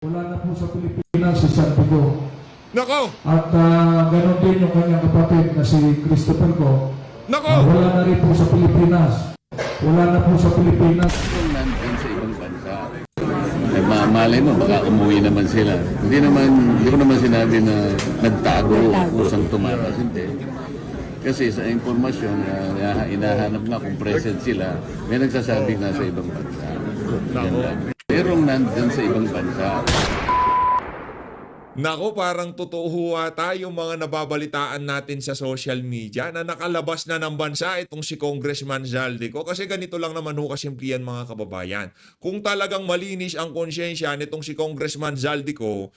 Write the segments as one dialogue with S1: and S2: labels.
S1: Wala na po sa Pilipinas si Santiago.
S2: Nako!
S1: At ganoon din yung kanyang kapatid na si Christopher ko.
S2: Nako!
S1: Wala na rin po sa Pilipinas. Wala na po sa Pilipinas.
S3: Kung nandun sa ibang bansa, eh, malay mo, baka umuwi naman sila. Hindi ko naman sinabi na nagtago o kusang tumakas. Hindi. Kasi sa informasyon, inahanap nga kung present sila, may nagsasabing nasa ibang bansa. Yan lang. Merong nandun sa ibang bansa.
S2: Nako, parang totoo ata yung mga nababalitaan natin sa social media na nakalabas na ng bansa itong si Congressman Zaldico. Kasi ganito lang naman ho kasimplihan mga kababayan. Kung talagang malinis ang konsyensya nitong si Congressman Zaldico,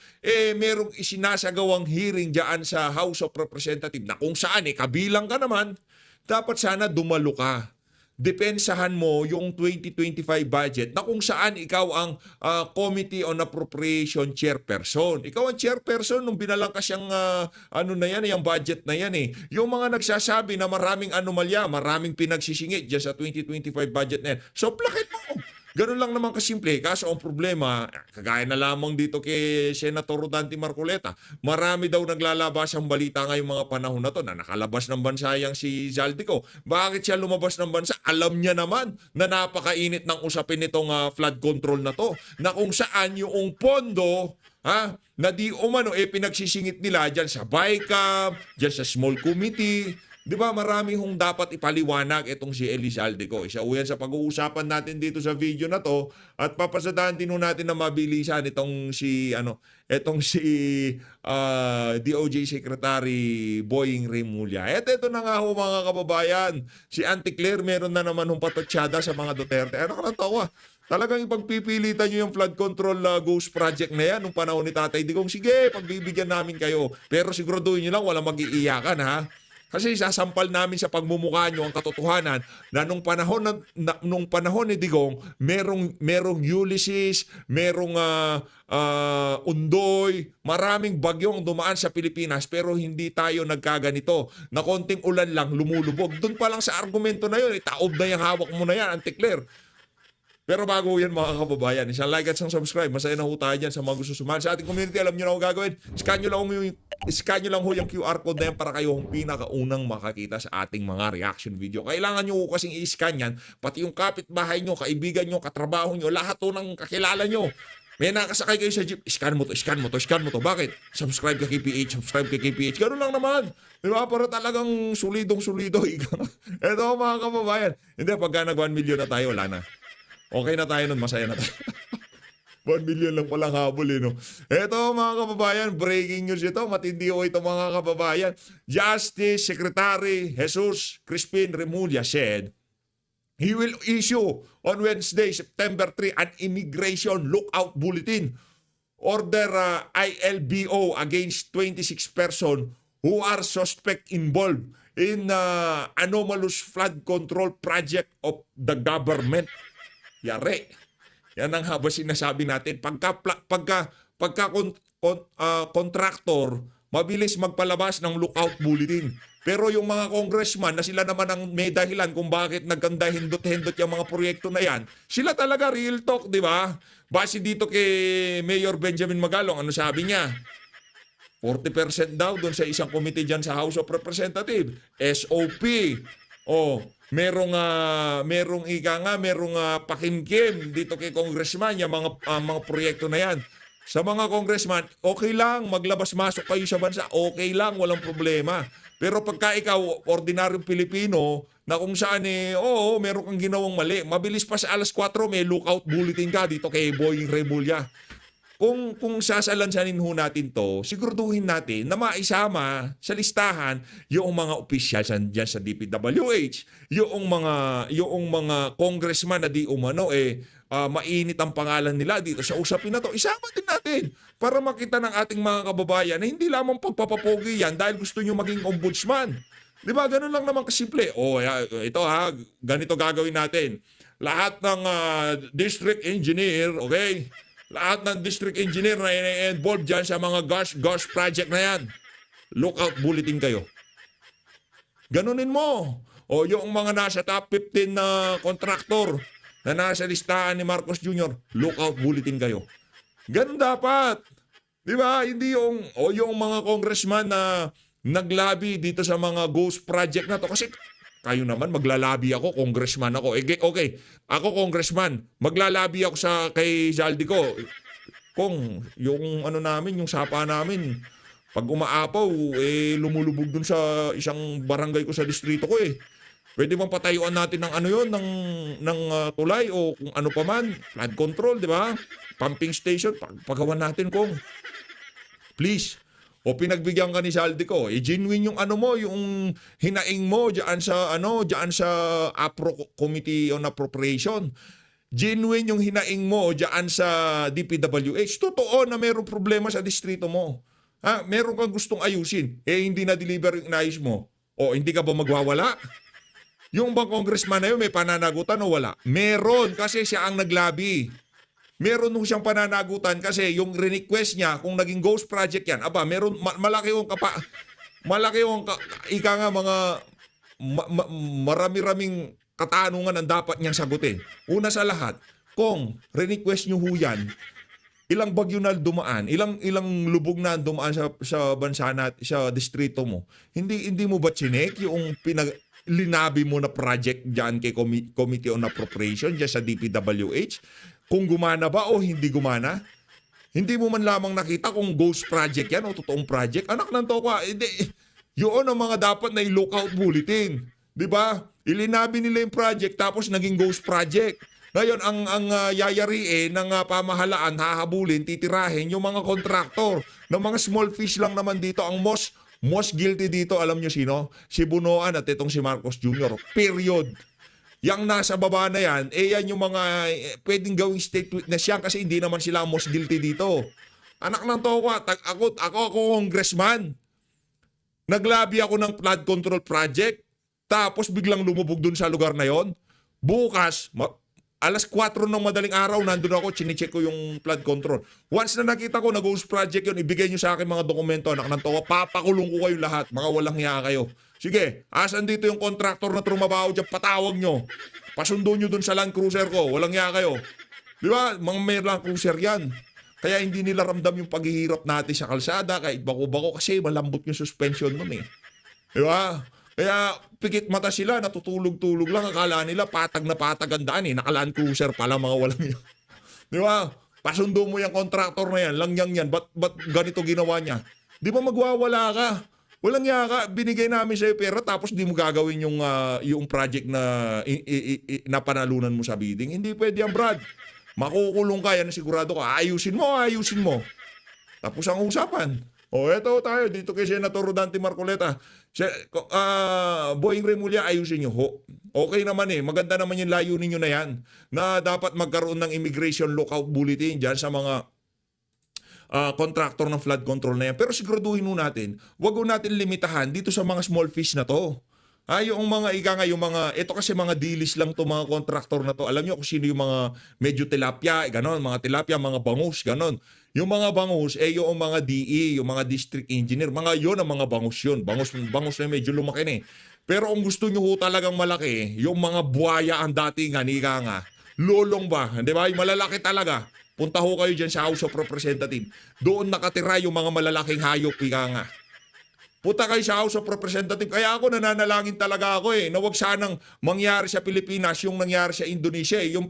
S2: merong isinasagawang hearing dyan sa House of Representatives na kung saan kabilang ka naman, dapat sana dumalo ka. Depensahan mo yung 2025 budget na kung saan ikaw ang Committee on Appropriation Chairperson. Ikaw ang chairperson nung binalangkas yung yung budget na yan eh. Yung mga nagsasabi na maraming anomalya, maraming pinagsisingit dyan sa 2025 budget na yan. So, plakit mo! Ganun lang naman kasimple. Kaso ang problema, kagaya na lamang dito kay Senator Rodante Marcoleta, marami daw naglalabas ang balita ngayong mga panahon na to na nakalabas ng bansa yang si Zaldico. Bakit siya lumabas ng bansa? Alam niya naman na napakainit ng usapin nitong flood control na to. Na kung saan yung pondo na di umano pinagsisingit nila dyan sa BICAM, dyan sa small committee. Di ba marami hong dapat ipaliwanag itong si Eli Zaldico. Isa uyan sa pag-uusapan natin dito sa video na to at papasadahan din natin na mabilisan itong si DOJ Secretary Boying Remulla. Ito na nga ho mga kababayan. Si Auntie Claire meron na naman hong patotsyada sa mga Duterte. Ano ka lang tawa? Talagang ipagpipilitan nyo yung flood control ghost project na yan nung panahon ni Tatay Digong. Sige, pagbibigyan namin kayo. Pero siguraduhin nyo lang wala mag-iiyakan ha. Kasi sasampal namin sa pagmumukha nyo ang katotohanan na nung panahon ni Digong, merong Ulysses, merong Undoy, maraming bagyong dumaan sa Pilipinas pero hindi tayo nagkaganito. Na konting ulan lang, lumulubog. Doon pa lang sa argumento na yun, itaob na yung hawak mo na yan, Auntie Claire. Pero bago yan mga kababayan, isang like at isang subscribe. Masaya na ho tayo dyan sa mga gusto sumali sa ating community. Alam nyo na ho gagawin. Scan nyo lang ho yung QR code na yan para kayo ang pinakaunang makakita sa ating mga reaction video. Kailangan nyo ho kasing i-scan yan. Pati yung kapitbahay nyo, kaibigan nyo, katrabaho nyo, lahat ho ng kakilala nyo. May nakasakay kayo sa jeep, scan mo to. Bakit? Subscribe kay KPH. Ganun lang naman. Diba? Para talagang solidong-solido. Ito mga kababayan. Hindi, pagka nag 1 million na tayo, wala na. Okay na tayo nun, masaya na tayo. 1 million lang palang habol no. Eto mga kababayan, breaking news ito. Matindi ho ito mga kababayan. Justice Secretary Jesus Crispin Remulla said he will issue on Wednesday, September 3, an immigration lookout bulletin. Order ILBO against 26 persons who are suspect involved in anomalous flood control project of the government. Yari. Yan ang haba sinasabi natin. Pagka contractor, mabilis magpalabas ng lookout bulletin. Pero yung mga congressman na sila naman ang may dahilan kung bakit nagkanda hindot-hindot yung mga proyekto na yan, sila talaga real talk, di ba? Base dito kay Mayor Benjamin Magalong, ano sabi niya? 40% daw doon sa isang committee dyan sa House of Representatives. SOP. Merong pakimkim dito kay congressman yung mga proyekto na yan. Sa mga congressman, okay lang, maglabas-masok kayo sa bansa, okay lang, walang problema. Pero pagka ikaw, ordinaryong Pilipino, na kung saan meron kang ginawang mali, mabilis pa sa alas 4, may lookout bulletin ka dito kay Boying Remulla. Kung sasalansanin ho natin to, siguraduhin natin na maisama sa listahan yung mga opisyal dyan sa DPWH, yung mga congressman na di umano mainit ang pangalan nila dito sa usapin na to. Isama din natin para makita ng ating mga kababayan na hindi lamang pagpapapogi yan dahil gusto nyo maging ombudsman. Di ba? Ganun lang naman kasimple. Ito ganito gagawin natin. Lahat ng district engineer, okay? Lahat ng district engineer na involved dyan sa mga GOSH project na yan, lookout bulletin kayo. Ganunin mo. Yung mga nasa top 15 na contractor na nasa listahan ni Marcos Jr., lookout bulletin kayo. Ganun dapat. Di ba? Hindi yung mga congressman na naglabi dito sa mga ghost project na to. Kasi kayo naman, maglalabi ako, congressman ako. Okay, ako congressman, maglalabi ako kay Zaldico. Kung yung ano namin, yung sapa namin, pag umaapaw, lumulubog dun sa isang barangay ko sa distrito ko eh. Pwede bang patayuan natin ng ano yon ng tulay o kung ano pa man, flood control, di ba? Pumping station, pagawan natin kung. Please. O pinagbigyan ka ni Zaldico, genuine yung ano mo, yung hinaing mo diyan sa APRO Committee on Appropriation. Genuine yung hinaing mo diyan sa DPWH. Totoo na mayroong problema sa distrito mo. Ha, meron kang gustong ayusin, hindi na deliver yung inayos mo. O hindi ka ba magwawala? Yung bang congressman na yun may pananagutan o wala? Meron kasi siya ang naglabi. Meron nung siyang pananagutan kasi yung request niya kung naging ghost project yan, meron malaki yung ika nga mga marami-raming katanungan ang dapat niyang sagutin. Una sa lahat, kung request niyo ho yan, ilang bagyo na dumaan, ilang lubog na dumaan sa bansa sa distrito mo. Hindi mo ba chinek yung linabi mo na project diyan kay Committee on Appropriation diyan sa DPWH? Kung gumana ba o hindi gumana? Hindi mo man lamang nakita kung ghost project yan o totoong project. Anak ng toka, hindi. Yun ang mga dapat na i-lookout bulletin. Di ba? Ilinabi nila yung project tapos naging ghost project. Ngayon, ang yayariin ng pamahalaan, hahabulin, titirahin yung mga kontraktor. Ng mga small fish lang naman dito. Ang most guilty dito, alam nyo sino? Si Bunoan at itong si Marcos Jr. Period. Yang nasa baba na yan, yan yung mga pwedeng gawing state witness yan kasi hindi naman sila most guilty dito. Anak ng toka, ako congressman. Naglabi ako ng flood control project, tapos biglang lumubog dun sa lugar na yon. Bukas, alas 4 ng madaling araw, nandun ako, chinecheck ko yung flood control. Once na nakita ko na ghost project yun, ibigay nyo sa akin mga dokumento, anak ng toka, papakulong ko kayo lahat, mga walang hiya kayo. Sige, asan dito yung contractor na trumabaho dyan, patawag nyo. Pasundo nyo dun sa Land Cruiser ko, walang hiya kayo. Di ba? Mga may Land Cruiser yan. Kaya hindi nila ramdam yung paghihirap natin sa kalsada, kahit bako-bako, kasi malambot yung suspension nun eh. Di ba? Kaya pikit mata sila, natutulog-tulog lang, akala nila patag na patag ang daan eh. Naka-Land Cruiser pala, mga walang hiya. Di ba? Pasundo mo yung contractor na yan, langyang yan, ba't ganito ginawa niya? Di ba magwawala ka? Walang yaka, binigay namin sa'yo pera tapos di mo gagawin yung project na napanalunan mo sa bidding. Hindi pwede yan, Brad. Makukulong ka, yan sigurado ka. Ayusin mo. Tapos ang usapan. Eto tayo, dito kay Senator Rodante Marcoleta. Boying Remulla, ayusin nyo ho. Okay naman eh, maganda naman yung layunin nyo na yan. Na dapat magkaroon ng immigration lookout bulletin dyan sa mga contractor ng flood control na yan. Pero siguraduhin mo natin, wag natin limitahan dito sa mga small fish na to. Yung mga ito kasi mga dilis lang to mga contractor na to. Alam nyo kung sino yung mga medyo tilapia, ganon, mga tilapia, mga bangus, ganon. Yung mga bangus, yung mga DE, yung mga district engineer, mga yon ang mga bangus yun. Bangus na medyo lumaki na eh. Pero kung gusto nyo ho talagang malaki, yung mga buhaya ang datingan, nga, lolong ba? Di ba? Yung malalaki talaga. Punta ho kayo dyan sa House of Representatives. Doon nakatira yung mga malalaking hayop, nga. Punta kayo sa House of Representatives. Kaya ako nananalangin talaga ako na wag sanang mangyari sa Pilipinas yung nangyari sa Indonesia. Yung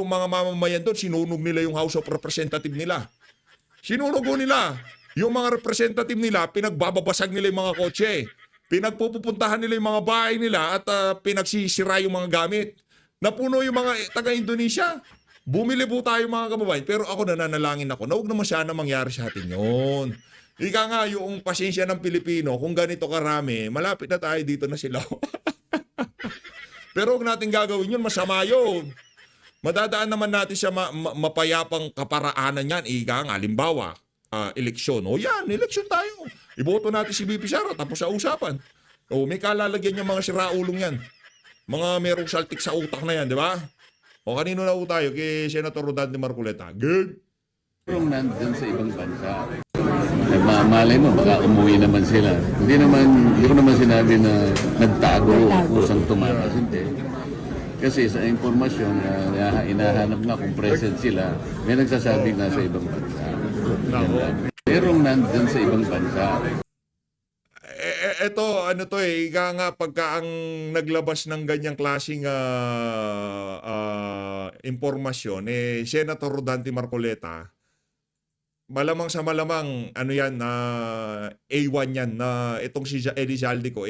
S2: mga mamamayan doon, sinunog nila yung House of Representatives nila. Sinunog nila. Yung mga representative nila, pinagbababasag nila yung mga kotse. Pinagpupuntahan nila yung mga bahay nila at pinagsisira yung mga gamit. Napuno yung mga taga-Indonesia. Bumili po tayo mga kababayan, pero ako nananalangin ako na huwag naman sana mangyari sa atin yun. Ika nga yung pasensya ng Pilipino, kung ganito karami, malapit na tayo dito na sila. Pero huwag natin gagawin yun, masama yun. Madadaan naman natin sa mapayapang kaparaanan yan. Ika nga, halimbawa, eleksyon. Eleksyon tayo. Iboto natin si BP Sara, tapos sa usapan. May kalalagyan yung mga siraulong yan. Mga merong saltik sa utak na yan, di ba? Kanino na tayo? Kay Senator Rodante Marcoleta. Good.
S3: Pero nandun sa ibang bansa. Malay mo, baka umuwi naman sila. Hindi ko naman sinabi na nagtago o kusang tumakas. Hindi. Kasi sa informasyon na hinahanap nga kung present sila, may nagsasabi nga sa ibang bansa.
S2: Nako.
S3: Merong nandun sa ibang bansa.
S2: Eto, ano to ika nga pagka ang naglabas ng ganyang klaseng impormasyon, Senator Rodante Marcoleta, malamang sa malamang, ano yan, A1 yan, na itong si Elizalde ko,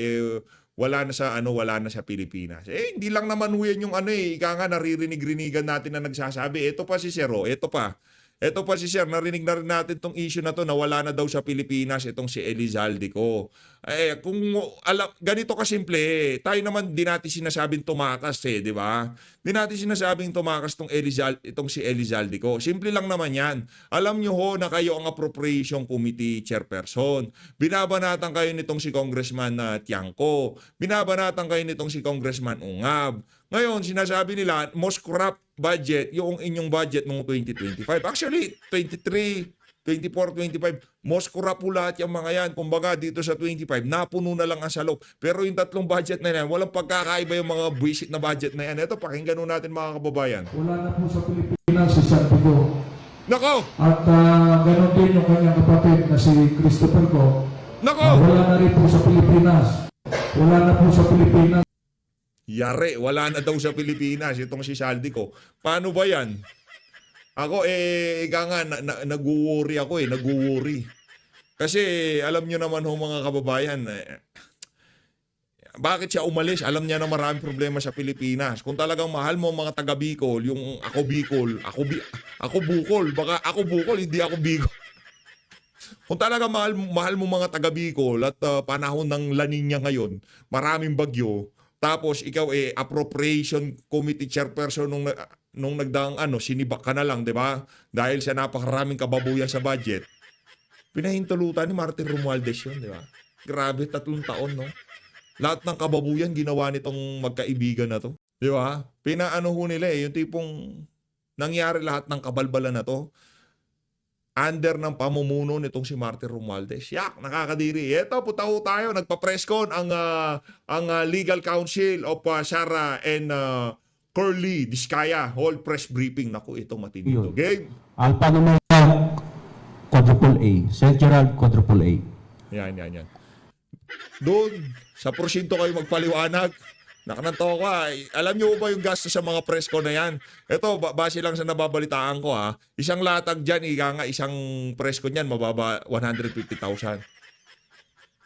S2: wala na sa Pilipinas. Hindi lang naman ho yan yung ika nga naririnig-rinigan natin na nagsasabi. Ito pa si Sero, ito pa si Sir, narinig na rin natin tong issue na to na wala na daw sa Pilipinas itong si Elizalde ko. Ganito kasimple, tayo naman di natin sinasabing tumakas di ba? Di natin sinasabing tumakas itong si Elizalde ko. Simple lang naman yan. Alam nyo ho na kayo ang Appropriation Committee Chairperson. Binabanatan kayo nitong si Congressman Tiangco. Binabanatan kayo nitong si Congressman Ungab. Ngayon, sinasabi nila, most corrupt budget, yung inyong budget noong 2025. Actually, 23, 24, 25, most corrupt po lahat yung mga yan. Kumbaga, dito sa 25, napuno na lang ang salop. Pero yung tatlong budget na yan, walang pagkakaiba yung mga buwisit na budget na yan. Ito, pakinggan nun natin mga kababayan.
S1: Wala na po sa Pilipinas si Santiago.
S2: Nako!
S1: At ganon din yung kanyang kapatid na si Christopher ko.
S2: Nako!
S1: Wala na rin po sa Pilipinas. Wala na po sa Pilipinas.
S2: Yare, wala na daw sa Pilipinas itong si Saldi ko. Paano ba yan? Ako, ika nga, nag-worry ako nag-worry. Kasi, alam nyo naman ho mga kababayan, bakit siya umalis? Alam niya na maraming problema sa Pilipinas. Kung talagang mahal mo mga taga Bicol, yung ako Bicol, ako Bukol, baka ako Bukol, hindi ako Bicol. Kung talaga mahal mo mga taga Bicol at panahon ng La Nina ngayon, maraming bagyo, tapos ikaw appropriation committee chairperson nung nagdaang sinibak ka na lang, 'di ba? Dahil sa napakaraming kababuyan sa budget. Pinahintulutan ni Martin Romualdez 'yun, 'di ba? Grabe, 3 taon, no? Lahat ng kababuyan ginawa nitong magkaibigan na 'to, 'di ba? Pinaano ho nila yung tipong nangyari lahat ng kabalbalan na 'to under ng pamumuno nitong si Martin Romualdez. Yak, nakakadiri. Ito, putaho tayo. Nagpa-presscon ang Legal Counsel of Sara and Curly Diskaya. Whole press briefing. Naku, ito matindi to. Game.
S4: Alphanumeric quadruple A. St. Gerald quadruple A.
S2: Yan. Doon, sa porsyento kayo magpaliwanag. Nakananto ko Alam niyo ba yung gasto sa mga presko na yan? Ito, base lang sa nababalitaan ko Isang latag dyan, isang presko niyan, mababa 150,000.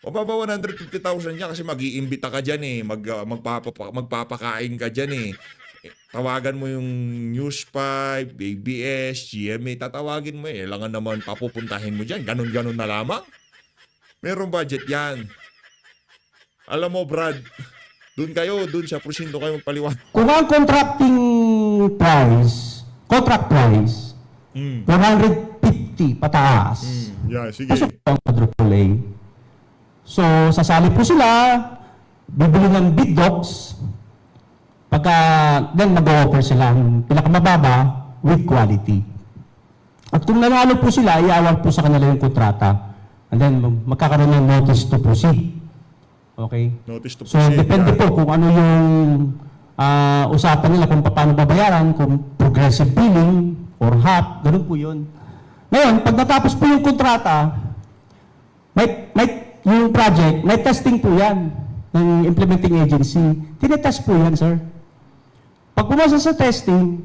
S2: Mababa 150,000 niya kasi mag-iimbita ka dyan magpapakain ka dyan Tawagan mo yung News 5, ABS, GMA, tatawagin mo Langan naman papupuntahin mo dyan. Ganon-ganon na lamang. Merong budget yan. Alam mo, Brad, doon sa porsyento kayo magpaliwan.
S4: Kung ang contract price, 450 pataas.
S2: Yeah, sige.
S4: Pasok ang quadruple A. So, sasali po sila, bibili ng bid docs, pagka then mag-offer sila ang pinakamababa with quality. At kung nanalo po sila, iawag po sa kanila yung kontrata. And then, magkakaroon ng notice to proceed. Okay?
S2: Notice to
S4: So,
S2: proceed.
S4: depende po kung ano yung usapan nila kung paano babayaran, kung progressive billing or half, ganun po yun. Ngayon, pag natapos po yung kontrata, yung project, may testing po yan ng implementing agency. Tinetest po yan, sir. Pag pumasa sa testing,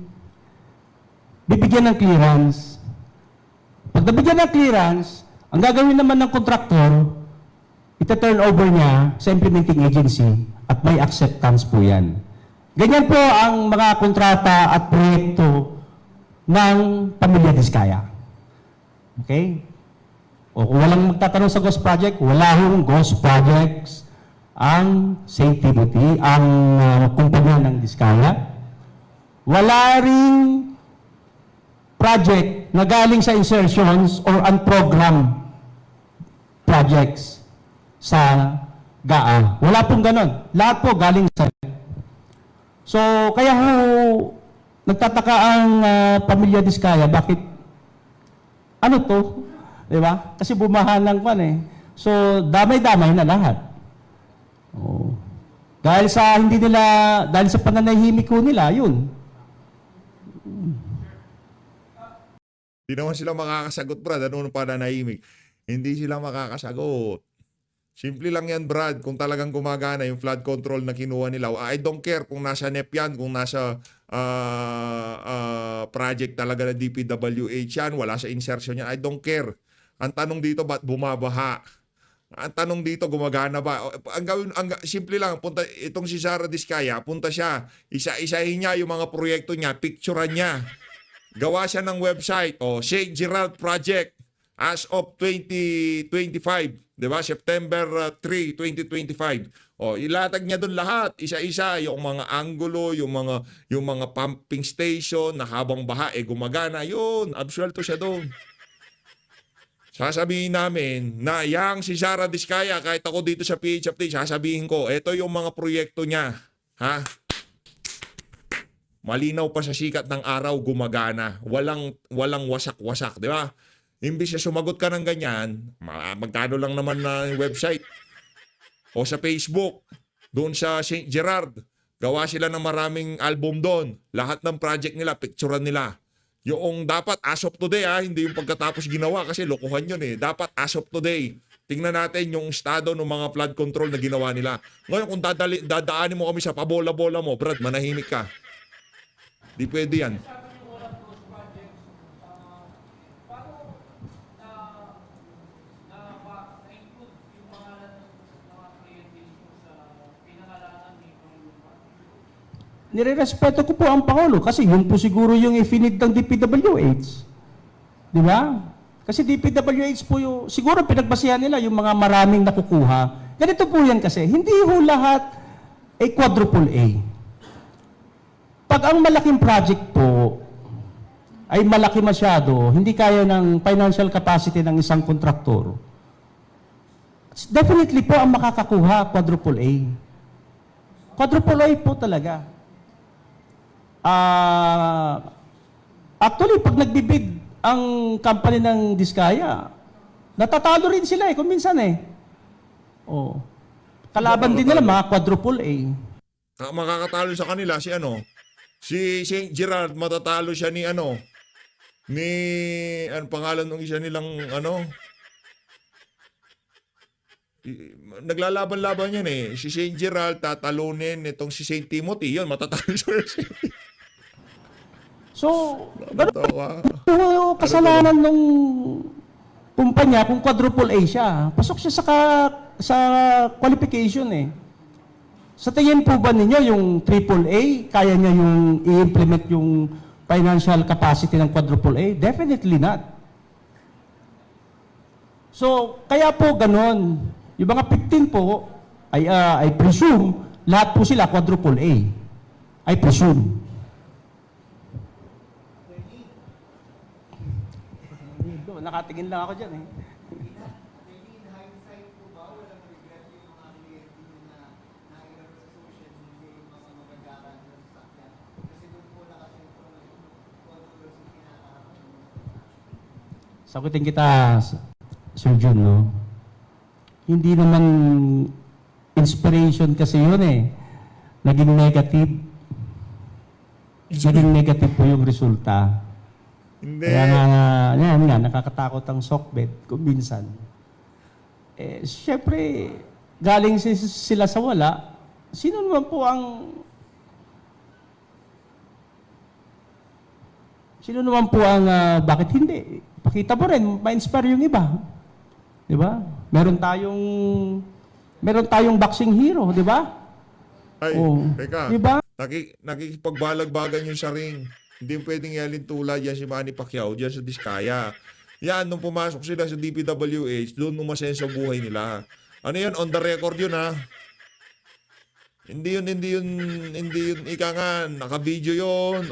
S4: bibigyan ng clearance. Pag nabigyan ng clearance, ang gagawin naman ng contractor, ita-turn over niya sa implementing agency at may acceptance po yan. Ganyan po ang mga kontrata at proyekto ng Pamilya Diskaya. Okay? O kung walang magtatanong sa ghost project, wala hong ghost projects ang St. Timothy, ang kumpanya ng Diskaya. Wala ring project na galing sa insertions or unprogrammed projects sa GAA. Wala pong ganon. Lahat po galing sa... So, kaya ho, nagtataka ang Pamilya Diskaya, bakit, ano to? Diba? Kasi bumahan lang pan So, damay-damay na lahat. Oh. Dahil sa pananahimik ko nila, yun.
S2: Hindi naman sila makakasagot, Brad. Ano pa na nahimik? Hindi sila makakasagot. Simple lang yan, Brad. Kung talagang gumagana yung flood control na kinuha nila, I don't care kung nasa NEP yan, kung nasa project talaga na DPWH yan, wala sa insertion yan. I don't care. Ang tanong dito, ba't bumabaha? Ang tanong dito, gumagana ba? Simple lang, itong si Sara Diskaya, punta siya, isa-isahin niya yung mga proyekto niya, picturean niya. Gawa siya ng website, Sheikh Gerald Project as of 2025, 'di ba? September 3, 2025. Ilatag niya doon lahat, isa-isa, yung mga angulo, yung mga pumping station na habang baha gumagana, yun, absuelto siya doon. Sasabihin namin na yang si Sara Diskaya, kahit ako dito sa PHFT, sasabihin ko, ito yung mga proyekto niya, ha? Malinaw pa sa sikat ng araw, gumagana. Walang wasak-wasak, di ba? Imbis na sumagot ka ng ganyan, magkano lang naman na website o sa Facebook, doon sa St. Gerard, gawa sila ng maraming album doon. Lahat ng project nila, picturean nila. Yung dapat as of today, hindi yung pagkatapos ginawa kasi lokohan yun eh. Dapat as of today. Tingnan natin yung estado ng mga flood control na ginawa nila. Ngayon kung dadaanin mo kami sa pabola-bola mo, Brad, manahimik ka. Di pwede yan.
S4: Nirerespeto ko po ang Pangulo kasi yun po siguro yung ifinid ng DPWH. Di ba? Kasi DPWH po yung, siguro pinagbasihan nila yung mga maraming nakukuha. Ganito po yan kasi, hindi ho lahat ay quadruple A. Pag ang malaking project po ay malaki masyado, hindi kaya ng financial capacity ng isang kontraktor, definitely po ang makakakuha quadruple A. Quadruple A po talaga. Actually, pag nagbibid ang company ng Diskaya, natatalo rin sila kung minsan Kalaban din nila mga quadruple A.
S2: Makakatalo sa kanila si St. Gerard, matatalo siya ni pangalan ng isa nilang naglalaban-laban yan si St. Gerald tatalunin itong si St. Timothy, yun matatalo siya.
S4: So, ganun kasalanan nung kumpanya kung quadruple A siya. Pasok siya sa qualification Sa tingin po ba ninyo yung triple A, kaya niya yung i-implement yung financial capacity ng quadruple A? Definitely not. So, kaya po ganun. Yung mga 15 po, I presume, lahat po sila quadruple A. I presume. Nakatingin lang ako dyan Sagutin kita, Sir Jun, no? Hindi naman inspiration kasi yun Naging negative. Naging negative po yung resulta.
S2: Hindi.
S4: Kaya nga, nakakatakot ang sockbed kung minsan. Siyempre, galing sila sa wala, sino naman po bakit hindi? Pakita mo rin, ma-inspire yung iba. Di ba? Meron tayong boxing hero, di ba?
S2: Ay, teka.
S4: Di ba?
S2: Nakikipagbalag-bagan yung sa ring. Hindi pwedeng yalin tulad yan si Manny Pacquiao dyan sa Diskaya. Yan, nung pumasok sila sa DPWH, doon umasenso buhay nila. Ano yan? On the record yun, Hindi yun ika nga. Naka-video yun.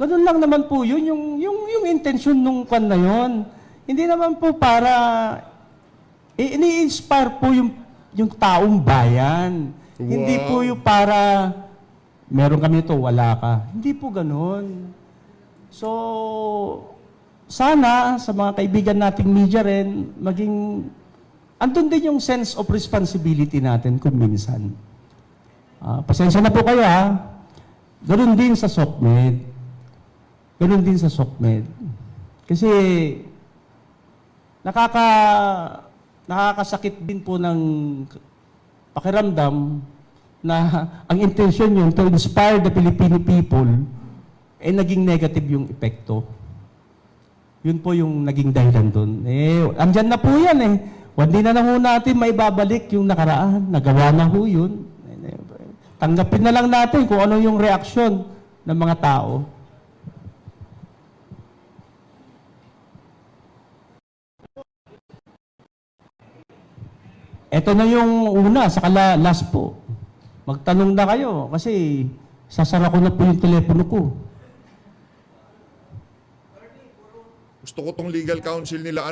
S4: Ganun lang naman po yun. Yung intention nung kwan na yun. Hindi naman po para ini-inspire po yung taong bayan.
S2: Wow.
S4: Hindi po yung para meron kami ito, wala ka. Hindi po ganun. So, sana sa mga kaibigan nating media rin, maging andun din yung sense of responsibility natin kung minsan. Pasensya na po kayo ha. Ganun din sa SOCMED. Ganun din sa SOCMED. Kasi nakakasakit din po ng pakiramdam na ang intention yun to inspire the Filipino people, naging negative yung epekto. Yun po yung naging dahilan doon. Andyan na po yan eh. Hindi na ho natin maibabalik yung nakaraan. Nagawa na ho yun. Tanggapin na lang natin kung ano yung reaksyon ng mga tao. Ito na yung una, saka last po. Magtanong na kayo kasi sasara ko na po yung telepono ko.
S2: Gusto ko tong legal counsel nila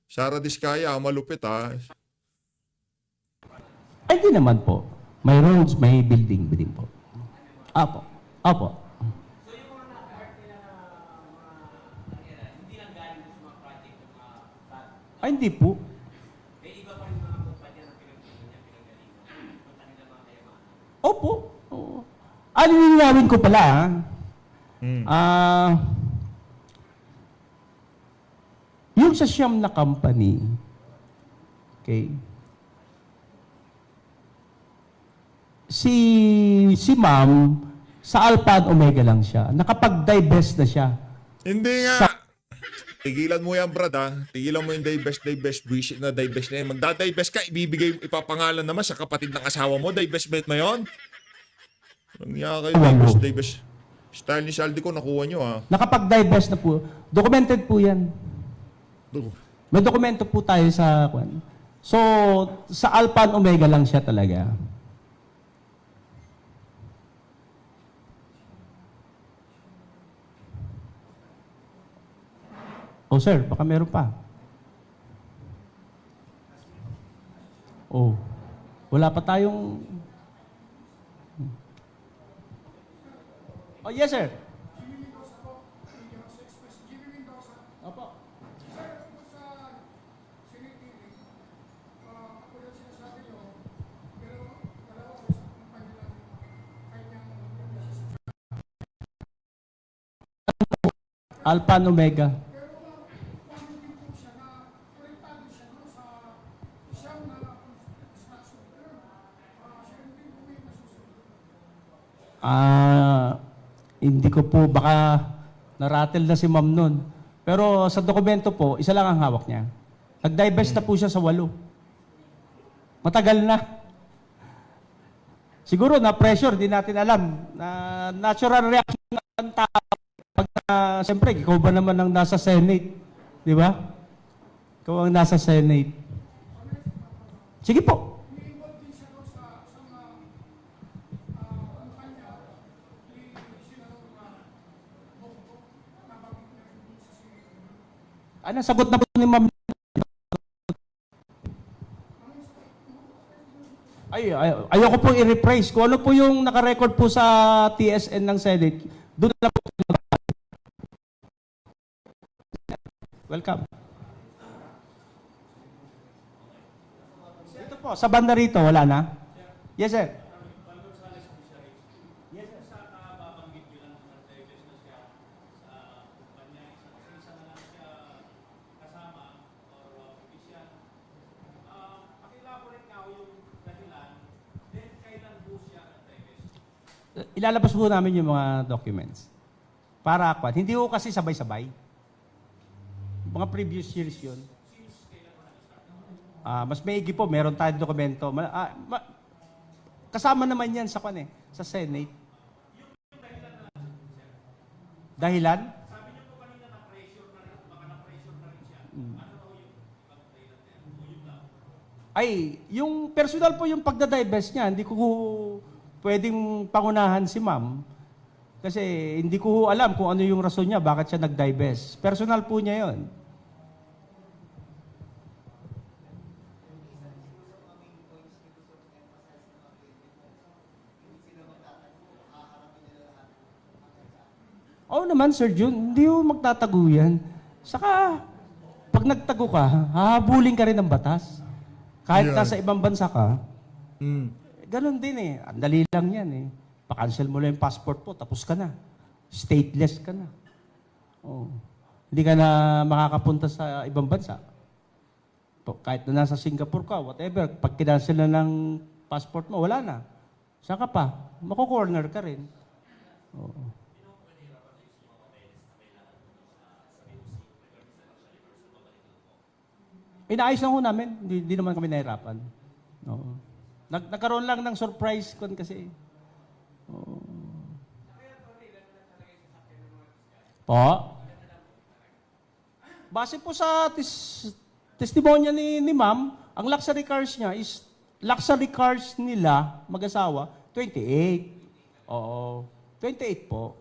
S2: Sara Diskaya, malupit
S4: Ay, di naman po. May roads, may building din po. Apo. Apo. Ay, hindi po. Opo. Oo. Lilinawin ko pala, yung sa siyam na company, okay, si ma'am, sa Alpha and Omega lang siya. Nakapag-divest na siya.
S2: Hindi nga. Tigilan mo yan, Brad, Tigilan mo yung divest, buwisit na divest na yan. Magda-divest ka, ipapangalan naman sa kapatid ng asawa mo. Divestment na yun. Nangyaya kayo, divest. Style ni Saldi ko, nakuha nyo,
S4: Nakapag-divest na po. Documented po yan. May dokumento po tayo sa kwan. So, sa Alpha and Omega lang siya talaga. Oh, sir, baka meron pa. Oh, wala pa tayong... Oh, yes, sir. Opo. Alpha and Omega. Hindi ko po, baka naratel na si ma'am nun. Pero sa dokumento po, isa lang ang hawak niya. Nag-divest na po siya sa 8. Matagal na. Siguro na pressure, di natin alam. Na natural reaction ng tao. Pag siyempre, ikaw ba naman ang nasa Senate? Di ba? Ikaw ang nasa Senate. Sige po. Sagot na po ni ma'am. Ayoko po i-rephrase. Kung ano po yung nakarecord po sa TSN ng Senate, doon na po. Welcome. Dito po, sa banda rito, wala na? Yes, sir. Ilalabas po namin yung mga documents. Para kwan. Hindi ko kasi sabay-sabay. Mga previous years yun. Mas maigi po, meron tayong dokumento. Kasama naman yan sa kwan sa Senate. Dahilan? Sabi niyo po kanina na pressure na rin, baka na-pressure na rin siya. Ano daw yung dahilan niya? Ay, yung personal po yung pagda-divest niya, hindi ko pwedeng pangunahan si ma'am. Kasi hindi ko alam kung ano yung rason niya, bakit siya nag-divest. Personal po niya yon. Oo naman, Sir Jun, hindi mo magtatago yan. Saka, pag nagtago ka, hahabulin ka rin ng batas. Kahit
S2: Yeah.
S4: nasa ibang bansa ka,
S2: Mm.
S4: ganun din eh. Ang dali lang yan eh. Pa-cancel mo lang yung passport mo, tapos ka na. Stateless ka na. Oh. Hindi ka na makakapunta sa ibang bansa. Kahit na nasa Singapore ka, whatever, pag kinancel na ng passport mo, wala na. Saan ka pa? Mako-corner ka rin. Oo. Inaayos lang ho namin. Hindi naman kami nahirapan. Oo. Nagkaroon lang ng surprise kon kasi. Oo. Po? Base po sa testimonya ni ma'am, ang luxury cars niya is, luxury cars nila, mag-asawa, 28. Oo. 28 po.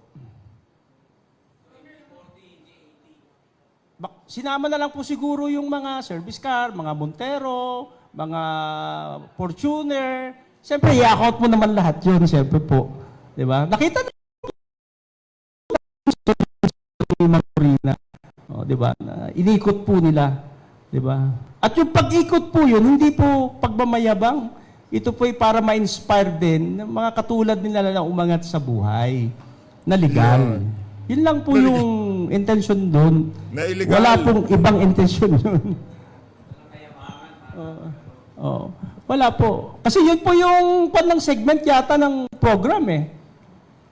S4: Sinama na lang po siguro yung mga service car, mga Montero, mga Fortuner. Siyempre, i-account mo naman lahat yun, siyempre po. Di ba? Nakita na ni Marina. O, di ba? Inikot po nila. Di ba? At yung pag-ikot po yun, hindi po pagmamayabang. Ito po ay para ma-inspire din ng mga katulad nila na umangat sa buhay na legal. Yun lang po yung intention doon.
S2: Na illegal.
S4: Wala pong ibang intention yun. Wala po. Kasi yun po yung panlang segment yata ng program eh.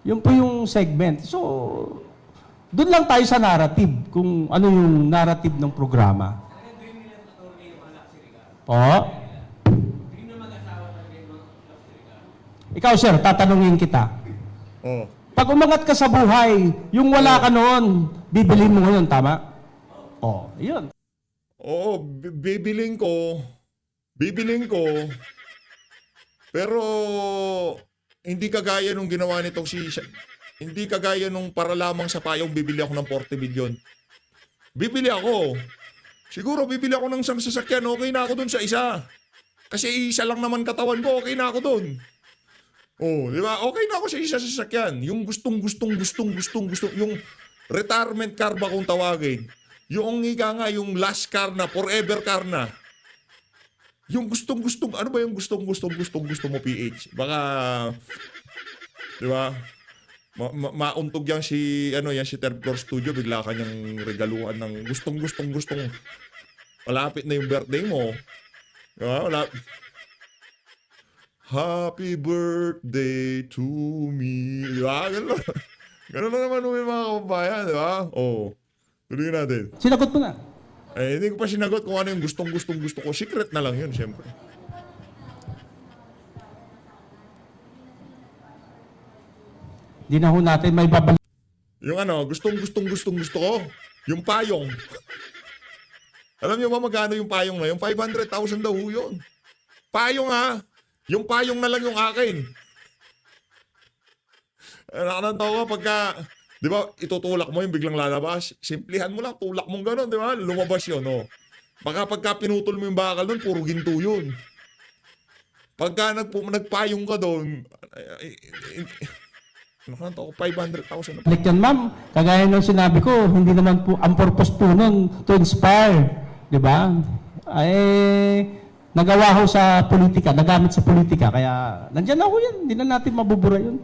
S4: Yun po yung segment. So, doon lang tayo sa narrative, kung ano yung narrative ng programa. Po? Ikaw, sir, tatanungin kita.
S2: Oh.
S4: Pag umangat ka sa buhay, yung wala ka noon, bibilhin mo ngayon, tama? Oh, yun.
S2: Oo, bibiling ko. Pero hindi kagaya nung ginawa nitong hindi kagaya nung para lamang sa payong bibili ako ng 40 billion. Bibili ako. Siguro bibili ako ng isang sasakyan, okay na ako dun sa isa. Kasi isa lang naman katawan ko, okay na ako dun. Oh, di ba? Okay na ako sa isa sasakyan. Yung gustong, yung retirement car ba kung tawagin. Yung ika nga, yung last car na, forever car na. Yung gustong, ano ba yung gustong mo, PH? Baka, di ba? Mauntog yan si third floor studio, bigla kanyang regaluhan ng gustong. Malapit na yung birthday mo. Di ba? Happy birthday to me. Di ba? Ganun na naman yung mga kababayan, di ba? Oo. Tuloy natin.
S4: Sinagot mo na.
S2: Eh, hindi ko pa sinagot kung ano yung gustong ko. Secret na lang yun, siyempre.
S4: Di na ho natin may babalik.
S2: Yung gustong ko. Yung payong. Alam niyo ba magkano yung payong na? Yung 500,000 daw ho yun. Payong ha. Yung payong na lang yung akin. Nakanantaw ka pagka, di ba, itutulak mo yung biglang lalabas. Simplihan mo lang, tulak mong gano'n, di ba? Lumabas yun, oh. Baka pagka pinutol mo yung bakal doon, puro ginto yun. Pagka nagpayong ka doon, nakanantaw ko, 500,000 na.
S4: Balik yan, ma'am. Kagaya ng sinabi ko, hindi naman po, ang purpose po nun, to inspire. Di ba? Nagawa ho sa politika, nagamit sa politika. Kaya, nandyan na ho yan. Hindi na natin mabubura yun.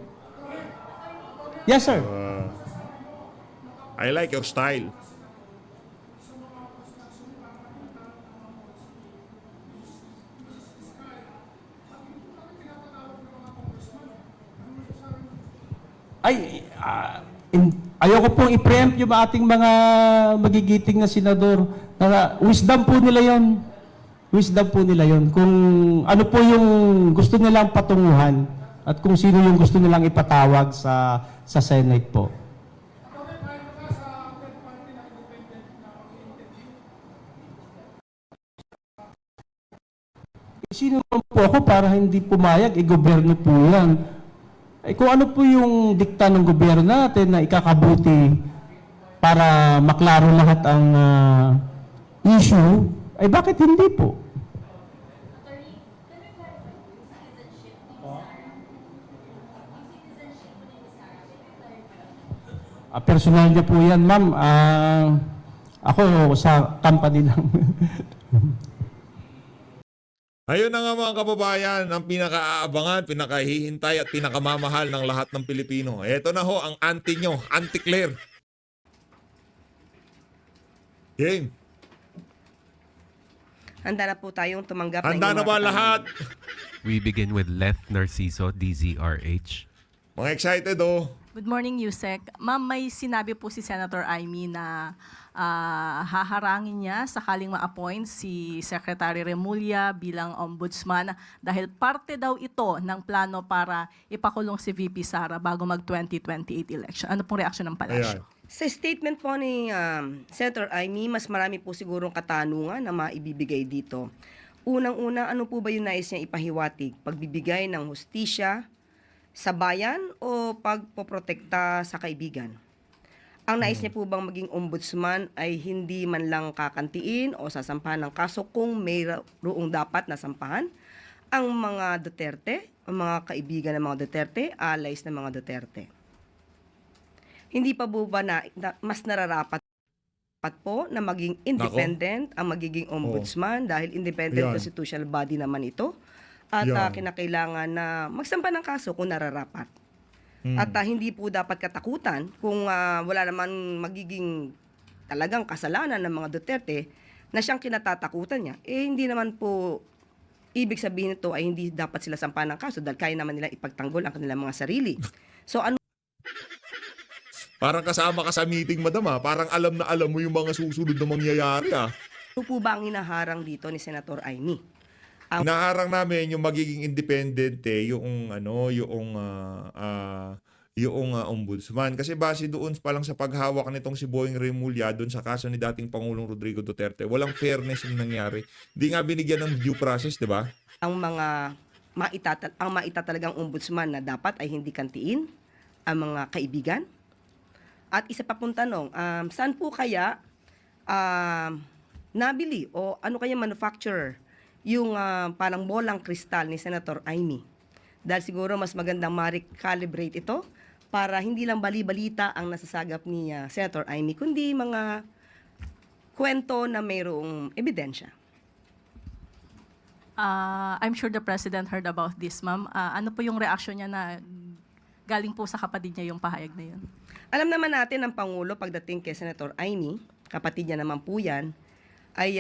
S4: Yes, sir.
S2: I like your style.
S4: Ayoko pong i-preempt yung ating mga magigiting na senador. Wisdom po nila yon. Wisdom po nila yon. Kung ano po yung gusto nilang patunguhan at kung sino yung gusto nilang ipatawag sa Senate po. Sino naman po ako para hindi pumayag? Gobyerno po yan. Kung ano po yung dikta ng gobyerno natin na ikakabuti para maklaro lahat ang issue, ay bakit hindi po? Personal niya po yan, ma'am. Ako sa company lang.
S2: Ayun na nga mga kababayan, ang pinakaabangan, pinakahihintay at pinakamamahal ng lahat ng Pilipino. Ito na ho ang auntie nyo, Auntie Claire. Game.
S5: Handa na po tayong tumanggap ng
S2: Handa
S5: inyong
S2: na
S5: mga
S2: ba
S5: katanungan.
S2: lahat?
S6: We begin with Leth Narciso, DZRH.
S2: Mga excited oh.
S7: Good morning, Yusek. Ma'am, may sinabi po si Senator Amy na haharangin niya sakaling ma-appoint si Secretary Remulla bilang ombudsman dahil parte daw ito ng plano para ipakulong si VP Sara bago mag-2028 election. Ano pong reaksyon ng palasyo?
S2: Ayan.
S5: Sa statement po ni Senator Amy, mas marami po sigurong katanungan na maibibigay dito. Unang-una, ano po ba yung nais niya ipahiwatig? Pagbibigay ng hustisya sa bayan o pagpoprotekta sa kaibigan? Ang nais niya po bang maging ombudsman ay hindi man lang kakantiin o sasampahan ng kaso kung mayroong dapat na sampahan? Ang mga Duterte, ang mga kaibigan ng mga Duterte, allies ng mga Duterte. Hindi pa po ba mas nararapat po na maging independent ang magiging ombudsman dahil independent
S2: Yan.
S5: constitutional body naman ito at
S2: Yan.
S5: kinakailangan na magsampa ng kaso kung nararapat. At hindi po dapat katakutan kung wala naman magiging talagang kasalanan ng mga Duterte na siyang kinatatakutan niya. Eh hindi naman po ibig sabihin nito ay hindi dapat sila sampahan ng kaso dahil kaya naman nila ipagtanggol ang kanilang mga sarili. So ano
S2: Parang kasama ka sa meeting, madam ah. Parang alam na alam mo yung mga susunod na mangyayari ah.
S5: po ba ang hinaharang dito ni Senator Amy?
S2: Inaharang namin yung magiging independent yung ombudsman kasi base doon pa lang sa paghawak nitong si Boying Remulla doon sa kaso ni dating Pangulong Rodrigo Duterte, walang fairness yung nangyari. Hindi nga binigyan ng due process, 'di ba?
S5: Ang mga maitatalagang ombudsman na dapat ay hindi kantiin ang mga kaibigan? At isa pa pong tanong, saan po kaya nabili o ano kaya manufacturer yung parang bolang kristal ni Senator Amy? Dahil siguro mas magandang ma-recalibrate ito para hindi lang bali-balita ang nasasagap ni Senator Amy, kundi mga kwento na mayroong ebidensya.
S7: I'm sure the President heard about this, ma'am. Ano po yung reaksyon niya na galing po sa kapatid niya yung pahayag na yun?
S5: Alam naman natin ng Pangulo pagdating kay Senator Amy, kapatid niya naman po yan, ay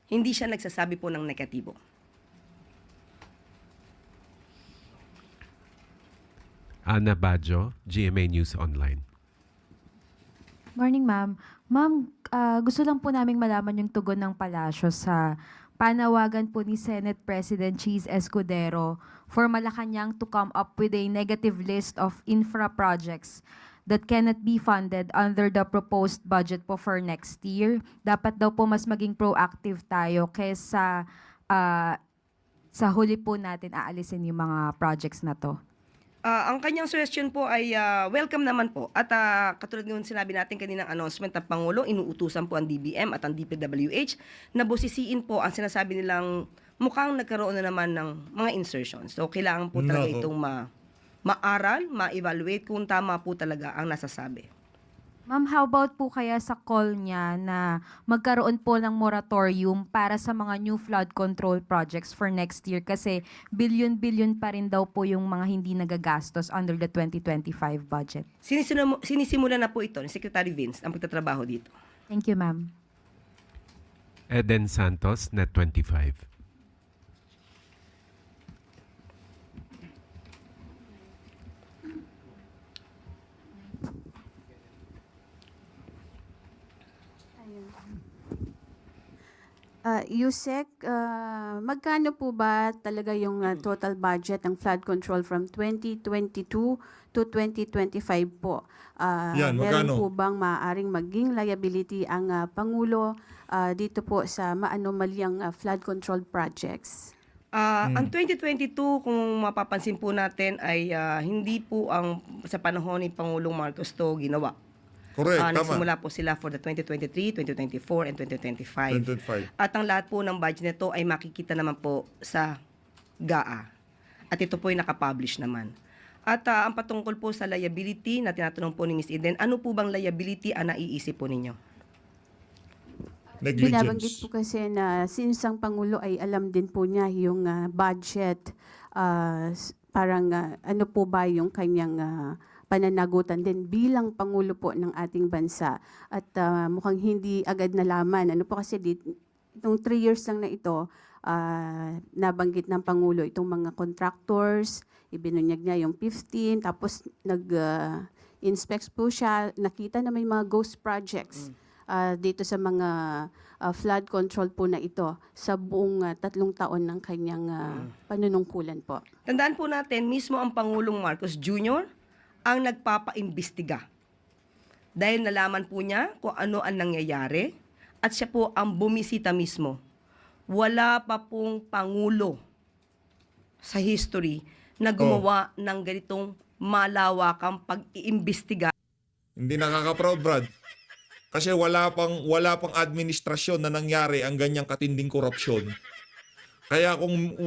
S5: hindi siya nagsasabi po ng negatibo.
S6: Ana Bajo, GMA News Online.
S8: Morning, ma'am. Ma'am, gusto lang po naming malaman yung tugon ng palasyo sa panawagan po ni Senate President Cheese Escudero for Malacanang to come up with a negative list of infra projects that cannot be funded under the proposed budget po for next year. Dapat daw po mas maging proactive tayo kaysa sa huli po natin aalisin yung mga projects na to.
S5: Ang kanyang suggestion po ay welcome naman po. At katulad ng sinabi natin kaninang announcement ng Pangulo, inuutusan po ang DBM at ang DPWH na busisiin po ang sinasabi nilang mukhang nagkaroon na naman ng mga insertions. So kailangan po talaga itong maaral, ma-evaluate kung tama po talaga ang nasasabi.
S8: Ma'am, how about po kaya sa call niya na magkaroon po ng moratorium para sa mga new flood control projects for next year kasi billion-billion pa rin daw po yung mga hindi nagagastos under the 2025 budget.
S5: Sinisimula na po ito ni Secretary Vince ang pagtatrabaho dito.
S8: Thank you, ma'am.
S6: Eden Santos, Net25.
S9: Yusek, magkano po ba talaga yung total budget ng flood control from 2022 to 2025 po?
S2: Yan,
S9: Meron
S2: magkano?
S9: po bang maaaring maging liability ang Pangulo dito po sa maanomalyang flood control projects?
S5: Ang 2022, kung mapapansin po natin, ay hindi po ang sa panahon ni Pangulong Marcos to ginawa.
S2: Correct, tama.
S5: Nagsimula po sila for the 2023, 2024, and 2025.
S2: 2025.
S5: At ang lahat po ng budget nito ay makikita naman po sa GAA. At ito po ay nakapublish naman. At ang patungkol po sa liability na tinatanong po ni Ms. Eden, ano po bang liability ang naiisip po ninyo?
S9: binabanggit
S2: Negligence.
S9: po kasi na since ang Pangulo ay alam din po niya yung budget, parang ano po ba yung kanyang pananagutan din bilang Pangulo po ng ating bansa. At mukhang hindi agad nalaman. Ano po kasi itong 3 years lang na ito, nabanggit ng Pangulo itong mga contractors, ibinunyag niya yung 15, tapos nag-inspect po siya, nakita na may mga ghost projects dito sa mga flood control po na ito sa buong 3 taon ng kanyang panunungkulan po.
S5: Tandaan po natin, mismo ang Pangulong Marcos Jr. ang nagpapaimbestiga. Dahil nalaman po niya kung ano ang nangyayari at siya po ang bumisita mismo. Wala pa pong Pangulo sa history na gumawa ng ganitong malawakang pag-iimbestiga.
S2: Hindi nakaka-proud, Brad. Kasi wala pang administrasyon na nangyari ang ganyang katinding korupsyon. Kaya kung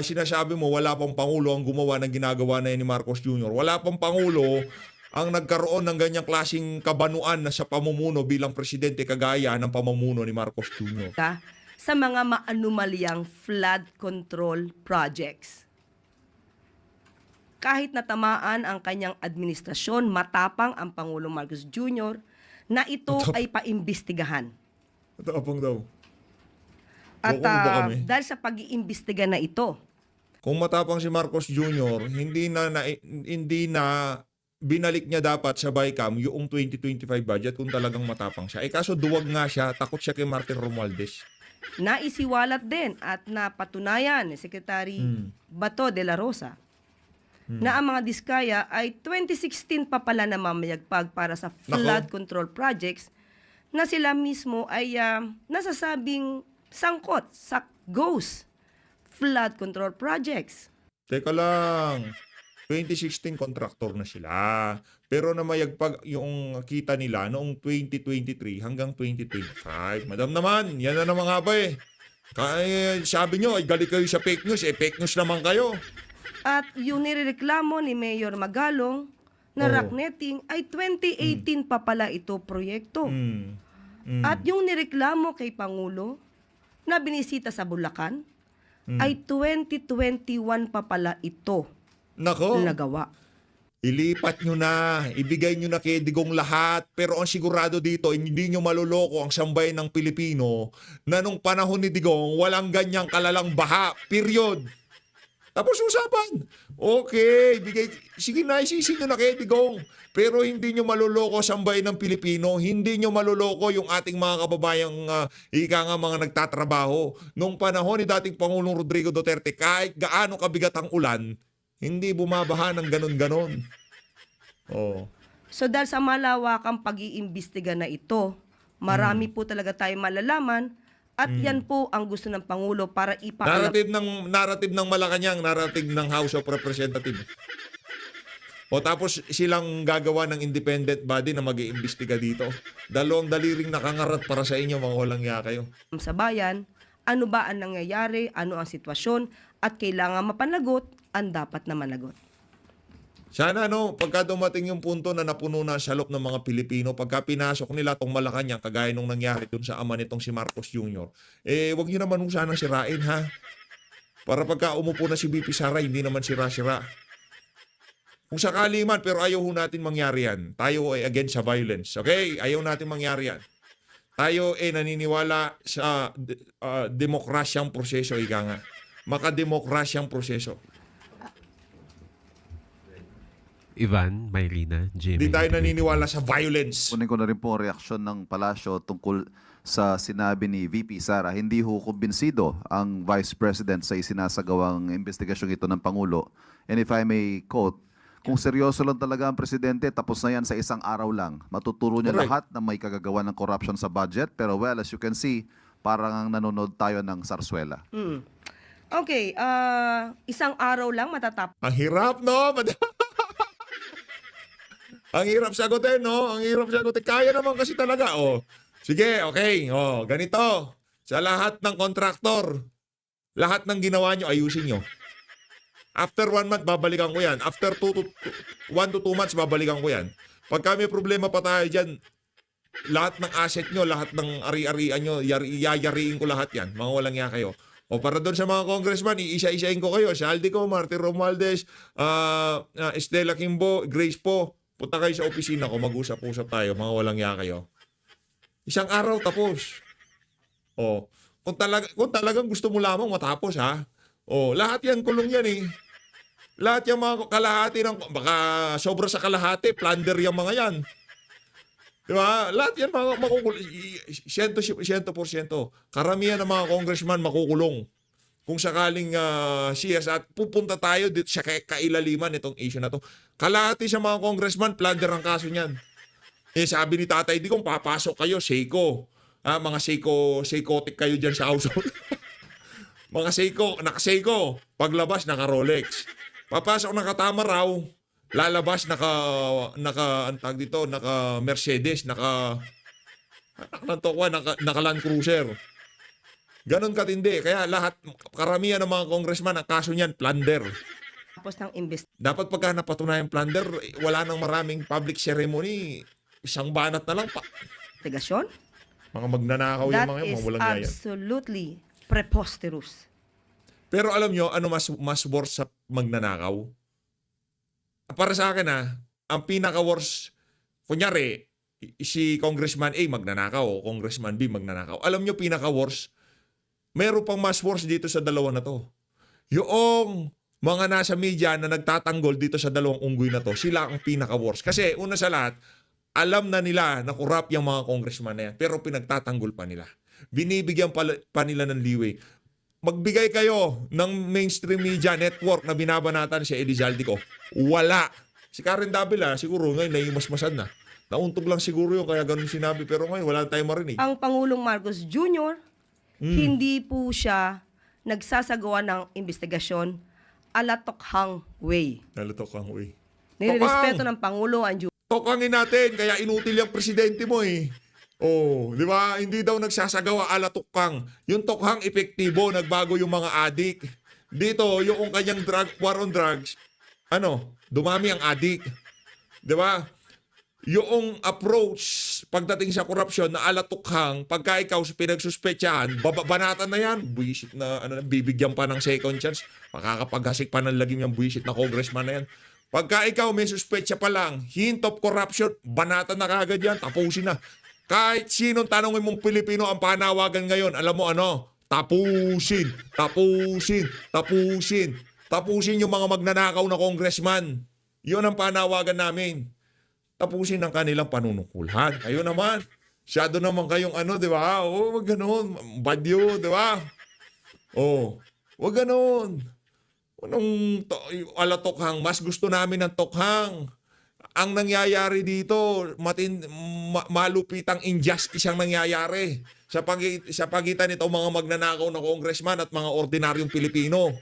S2: sinasabi mo wala pang Pangulo ang gumawa ng ginagawa na ni Marcos Jr., wala pang Pangulo ang nagkaroon ng ganyang klaseng kabanuan na sa pamumuno bilang presidente kagaya ng pamumuno ni Marcos Jr.
S5: Sa mga maanumalyang flood control projects. Kahit natamaan ang kanyang administrasyon, matapang ang Pangulong Marcos Jr. na ito ay paimbestigahan.
S2: Matapang daw.
S5: At
S2: Loko mo ba kami?
S5: dahil sa pag-iimbestiga na ito,
S2: Kung matapang si Marcos Jr., hindi na binalik niya dapat sa BICAM yung 2025 budget kung talagang matapang siya. Kaso duwag nga siya, takot siya kay Martin Romualdez.
S5: naisiwalat din at napatunayan ni Secretary Bato de la Rosa na ang mga diskaya ay 2016 pa pala na mamayagpag para sa flood control projects na sila mismo ay nasasabing sangkot sa ghost flood control projects.
S2: Teka lang, 2016 contractor na sila. Pero namayagpag yung kita nila noong 2023 hanggang 2025. Madam naman, yan na naman nga ba eh. Kaya sabi nyo, ay galing kayo sa fake news. Fake news naman kayo.
S5: At yung nirereklamo ni Mayor Magalong na rock netting ay 2018 pa pala ito proyekto. At yung nireklamo kay Pangulo na binisita sa Bulacan ay 2021 pa pala ito
S2: Nako,
S5: nagawa.
S2: ilipat nyo na. Ibigay nyo na kay Digong lahat. Pero ang sigurado dito, hindi nyo maluloko ang sambayan ng Pilipino na nung panahon ni Digong, walang ganyang kalalang baha. Period. Tapos usapan. Okay, sige na, isisi nyo na kay Digong. Pero hindi nyo maluloko ang sambayan ng Pilipino. Hindi nyo maluloko yung ating mga kababayang mga nagtatrabaho. Nung panahon ni dating Pangulong Rodrigo Duterte, kahit gaano kabigat ang ulan, hindi bumabaha ng ganon-ganon. Oh.
S5: So dahil sa malawakang pag-iimbestiga na ito, marami po talaga tayong malalaman at yan po ang gusto ng Pangulo para ipaalam.
S2: Narrative ng Malacanang, narrative ng House of Representatives. O tapos silang gagawa ng independent body na mag-iimbestiga dito. Dalawang daliring nakangarat para sa inyo, mga walang ya kayo.
S5: Sa bayan, ano ba ang nangyayari, ano ang sitwasyon, at kailangan mapanagot ang dapat na managot.
S2: Sana pagka dumating yung punto na napuno na sa loob ng mga Pilipino, pagka pinasok nila tong Malacanang, kagaya nung nangyari dun sa ama nitong si Marcos Jr., wag nyo naman sanang sirain, ha? Para pagka umupo na si BP Sara, hindi naman sira-sira. Kung sakali man, pero ayaw natin mangyari yan. Tayo ay against sa violence. Okay? Ayaw natin mangyari yan. Tayo ay naniniwala sa demokrasyang proseso, ika nga. Makademokrasyang proseso.
S6: Ivan, Mylina, Jimmy.
S2: Hindi tayo naniniwala sa violence.
S10: Kunin ko na rin po ang reaksyon ng palasyo tungkol sa sinabi ni VP Sara. Hindi ho kumbinsido ang Vice President sa isinasagawang investigasyong ito ng Pangulo. And if I may quote, kung seryoso lang talaga ang Presidente, tapos na yan sa isang araw lang. Matuturo niya
S2: Correct.
S10: lahat na may kagagawa ng corruption sa budget. Pero well, as you can see, parang nanonood tayo ng sarswela.
S5: Okay, isang araw lang matatapos.
S2: Ang hirap, no? Ang hirap sagutin, no? Ang hirap sagutin. Kaya naman kasi talaga, oh. Sige, okay. Oh, ganito. Sa lahat ng kontraktor, lahat ng ginawa nyo, ayusin nyo. After 1 month, babalikan ko yan. After 1 to 2 months, babalikan ko yan. Pagka may problema pa tayo dyan, lahat ng asset nyo, lahat ng ari-arian nyo, yayariin ko lahat yan. Mga walang iya kayo. O para doon sa mga congressman, iisa-isain ko kayo. Si Aldi ko, Martin Romualdez, Estela Kimbo, Grace po. Punta kayo sa opisina ko, mag-usap-usap tayo. Mga walang iya kayo. Isang araw tapos. O, kung talagang gusto mo lamang matapos, ha? O, lahat yan, kulong yan eh. Lahat yung mga kalahati ng, baka sobra sa kalahati, plunder yung mga yan. Diba? Lahat yan makukulong. 100%. Karamihan ng mga congressman makukulong. Kung sakaling siyas at pupunta tayo dito sa kailaliman itong issue na to. Kalahati sa mga congressman, plunder ang kaso niyan. Eh sabi ni Tatay Digong, papasok kayo, Seiko. Mga Seikotic kayo dyan sa household. Mga Seiko, naka-Seiko. Paglabas, naka-Rolex. Papasok nakatama raw, lalabas antag dito, naka-Mercedes, naka Land Cruiser. Ganon katindi. Kaya karamihan ng mga congressman, ang kaso niyan, plunder.
S5: Tapos ng
S2: Dapat pagka napatunayan plunder, wala nang maraming public ceremony, isang banat na lang pa.
S5: investigasyon,
S2: Mga magnanakaw yung
S5: that
S2: mga
S5: is
S2: walang yaya.
S5: absolutely preposterous.
S2: Pero alam nyo, ano mas worse sa magnanakaw? Para sa akin ang pinaka-worse, kunyari, si Congressman A magnanakaw o Congressman B magnanakaw. Alam nyo, pinaka-worse, meron pang mas worse dito sa dalawa na to. Yung mga nasa media na nagtatanggol dito sa dalawang unggoy na to, sila ang pinaka-worse. Kasi una sa lahat, alam na nila na corrupt yung mga congressman na yan, pero pinagtatanggol pa nila. Binibigyan pa nila ng leeway. Magbigay kayo ng mainstream media network na binabanatan si Elizalde ko. Wala. Si Karen Davila, siguro ngayon naimasmasan na. Nauntog lang siguro yun, kaya ganun sinabi. Pero ngayon, wala tayong marinig.
S5: Ang Pangulong Marcos Jr., hindi po siya nagsasagawa ng investigasyon ala Tokhang way.
S2: Nalatok kang way.
S5: Nirerespeto ng Pangulo ang
S2: Tokangin natin, kaya inutil yung presidente mo eh. Oh, di ba? Hindi daw nagsasagawa ala Tokhang. Yung Tokhang epektibo, nagbago yung mga adik. Dito, yung kanyang war on drugs, dumami ang adik. Di ba? Yung approach pagdating sa korupsyon na ala Tokhang, pagka ikaw pinagsuspetsahan, banatan na yan. Buisit na, bibigyan pa ng second chance. Makakapaghasik pa ng lagim yung buisit na congressman na yan. Pagka ikaw may suspetsa pa lang, hint of corruption, banatan na kagad yan, tapusin na. Kahit sinong tanongin mong Pilipino ang panawagan ngayon, alam mo tapusin. Tapusin yung mga magnanakaw na congressman. Yun ang panawagan namin. Tapusin ang kanilang panunungkulan. Ayun naman. Masyado naman kayong di ba? Wag ganon. Bad yun, di ba? Wag ganon. Ala Tokhang, mas gusto namin ng Tokhang. Ang nangyayari dito, malupitang injustice ang nangyayari sa pagitan nito mga magnanakaw na congressman at mga ordinaryong Pilipino.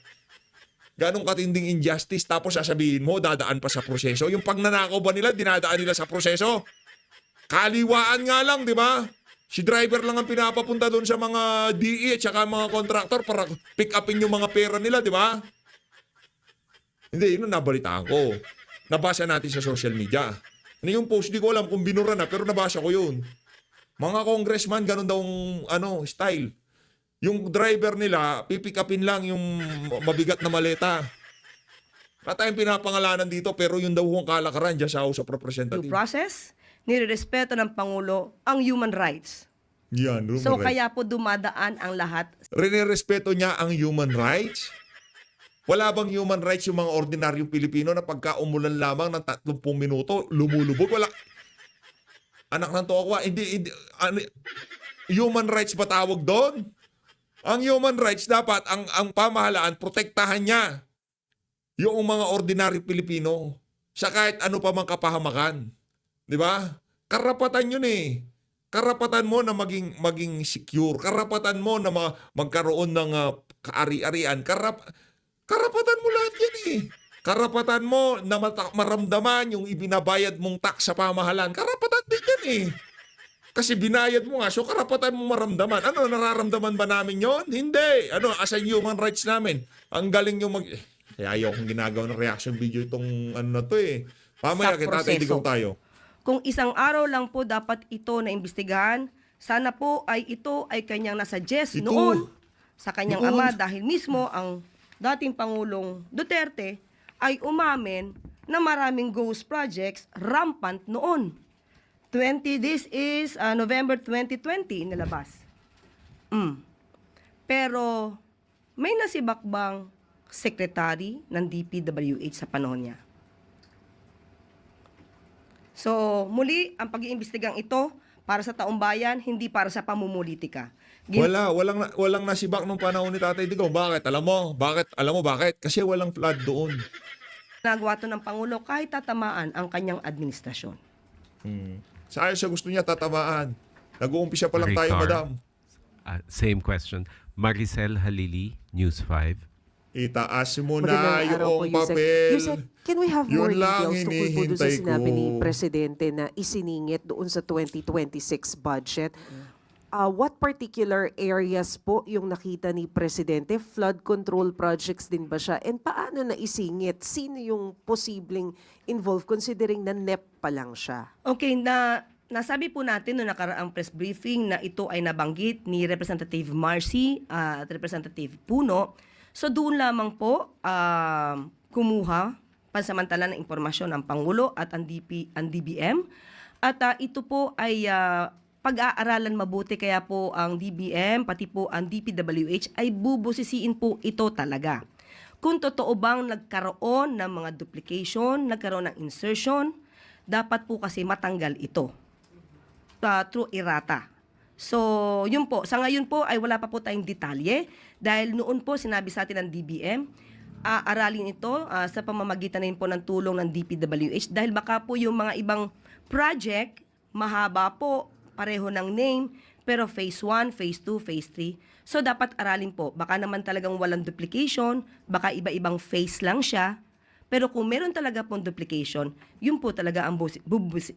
S2: Ganong katinding injustice, tapos sasabihin mo, dadaan pa sa proseso. Yung pagnanakaw ba nila, dinadaan nila sa proseso? Kaliwaan nga lang, di ba? Si driver lang ang pinapapunta doon sa mga DE at saka mga contractor para pick upin yung mga pera nila, di ba? Hindi, yun ang nabalitaan ko. Nabasa natin sa social media. Yung post, di ko alam kung binura na, pero nabasa ko yun. Mga congressman, ganun daw style. Yung driver nila, pipick upin lang yung mabigat na maleta. Wala tayong pinapangalanan dito, pero yun daw ang kalakaran dyan sa House of Representatives.
S5: due process, nirerespeto ng Pangulo ang human rights.
S2: Yan, human
S5: So
S2: rights.
S5: kaya po dumadaan ang lahat.
S2: Rinirespeto niya ang human rights? Wala bang human rights yung mga ordinaryong Pilipino na pagka umulan lamang ng 30 minuto, lumulubog? Wala. Anak ng tokwa, hindi, human rights ba tawag doon? Ang human rights dapat, ang pamahalaan, protektahan niya yung mga ordinaryong Pilipino sa kahit ano pa mang kapahamakan. Di ba? Karapatan yun eh. Karapatan mo na maging secure. Karapatan mo na magkaroon ng kaari-arian. Karapatan mo lahat yan eh. Karapatan mo na maramdaman yung ibinabayad mong tax sa pamahalaan. Karapatan din yan eh. Kasi binayad mo nga, so karapatan mo maramdaman. Nararamdaman ba namin yon? Hindi. As a human rights namin. Ang galing yung Kaya ayaw kong ginagawa ng reaction video itong na to eh. Mamaya
S5: Sa
S2: kita
S5: proseso.
S2: Digong tayo.
S5: Kung isang araw lang po dapat ito na imbestigahan, sana po ay ito ay kanyang nasuggest
S2: Ito.
S5: noon sa kanyang
S2: Noon.
S5: ama dahil mismo ang dating Pangulong Duterte ay umamin na maraming ghost projects rampant noon. This is November 2020 inilabas. Pero may nasibakbang secretary ng DPWH sa panahon niya. So, muli, ang pag-iimbestigang ito para sa taong bayan, hindi para sa pamumulitika.
S2: Walang nasibak nung panahon ni Tatay Digong. Bakit? Alam mo bakit? Kasi walang flood doon.
S5: Nagawa to ng Pangulo kahit tatamaan ang kanyang administrasyon.
S2: Sa ayos siya gusto niya tatamaan. Nag-uumpisa pa lang tayo,
S6: Ricar.
S2: madam.
S6: Same question. Maricel Halili, News 5.
S2: Itaas mo na
S11: Magandang araw po,
S2: yung
S11: Yusek.
S2: papel.
S11: Yusek, can we have more
S2: Yun lang
S11: details tungkol po doon sa
S2: hinihintay
S11: sinabi ni
S2: ko.
S11: Presidente na isiningit doon sa 2026 budget? What particular areas po yung nakita ni Presidente? Flood control projects din ba siya? And paano na isingit? Sino yung posibleng involved considering na NEP pa lang siya?
S5: Okay, nasabi po natin noong nakaraang press briefing na ito ay nabanggit ni Representative Marcy at Representative Puno. So doon lamang po kumuha pansamantala ng impormasyon ng Pangulo at ang DBM. At ito po ay pag-aaralan mabuti, kaya po ang DBM pati po ang DPWH ay bubusisiin po ito talaga. Kung totoo bang nagkaroon ng mga duplication, nagkaroon ng insertion, dapat po kasi matanggal ito through errata. So, yun po. Sa ngayon po ay wala pa po tayong detalye dahil noon po sinabi sa atin ng DBM, aralin ito sa pamamagitan din po ng tulong ng DPWH dahil baka po yung mga ibang project, mahaba po, pareho ng name, pero phase 1, phase 2, phase 3. So, dapat aralin po. Baka naman talagang walang duplication, baka iba-ibang phase lang siya. Pero kung meron talaga pong duplication, yun po talaga ang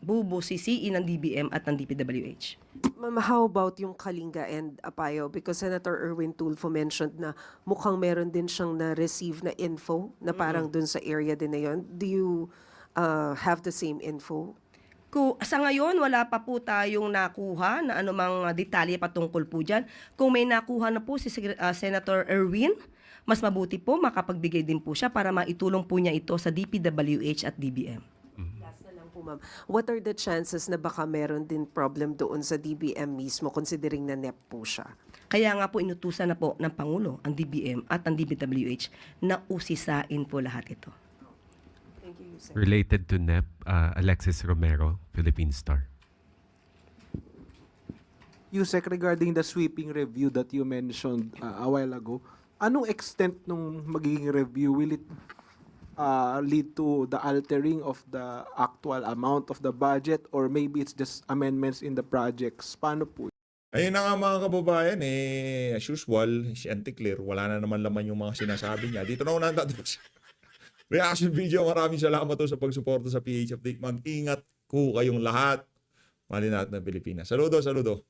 S5: bubusisiin ng DBM at ng DPWH.
S11: Ma'am, how about yung Kalinga and Apayo? Because Senator Erwin Tulfo mentioned na mukhang meron din siyang na-receive na info na parang dun sa area din na yun. Do you have the same info?
S5: Sa ngayon, wala pa po tayong nakuha na anumang detalye patungkol po dyan. Kung may nakuha na po si Senator Erwin, mas mabuti po makapagbigay din po siya para maitulong po niya ito sa DPWH at DBM.
S11: Last na lang po, ma'am. What are the chances na baka meron din problem doon sa DBM mismo considering na NEP po siya?
S5: Kaya nga po inutusan na po ng Pangulo ang DBM at ang DPWH na usisain po lahat ito.
S11: Thank you, Yusek.
S6: Related to NEP, Alexis Romero, Philippine Star.
S12: Yusek, regarding the sweeping review that you mentioned a while ago, anong extent nung magiging review? Will it lead to the altering of the actual amount of the budget or maybe it's just amendments in the projects? Paano po?
S2: Ayun na nga mga kababayan, as usual, si Auntie Claire, wala na naman laman yung mga sinasabi niya. Dito na ako natapos. Reaction video, maraming salamat po sa pagsuporta sa PH Update. Mag-ingat ko kayong lahat. Mali natin ng Pilipinas. Saludo, saludo.